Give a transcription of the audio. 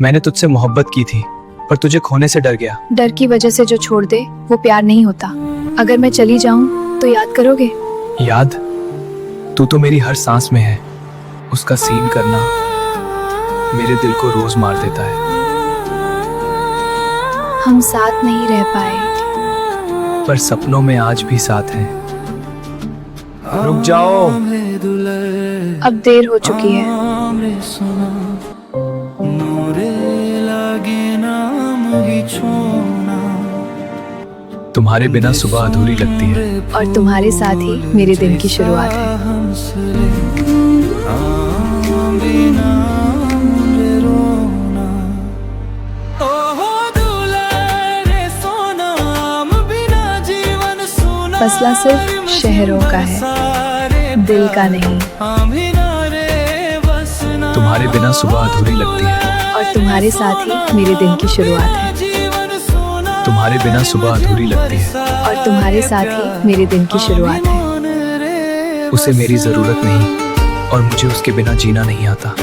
मैंने तुझसे मोहब्बत की थी पर तुझे खोने से डर गया। डर की वजह से जो छोड़ दे वो प्यार नहीं होता। अगर मैं चली जाऊं तो याद करोगे? याद? तू तो मेरी हर सांस में है। उसका सीन करना मेरे दिल को रोज मार देता है। हम साथ नहीं रह पाए पर सपनों में आज भी साथ हैं। रुक जाओ। अब देर हो चुकी है। तुम्हारे बिना सुबह अधूरी लगती है और तुम्हारे साथ ही मेरे दिन की शुरुआत है। फैसला सिर्फ शहरों का है, दिल का नहीं। तुम्हारे बिना सुबह अधूरी लगती है और तुम्हारे साथ ही मेरे दिन की शुरुआत है। तुम्हारे बिना सुबह अधूरी लगती है और तुम्हारे साथ ही मेरे दिन की शुरुआत है। उसे मेरी जरूरत नहीं और मुझे उसके बिना जीना नहीं आता।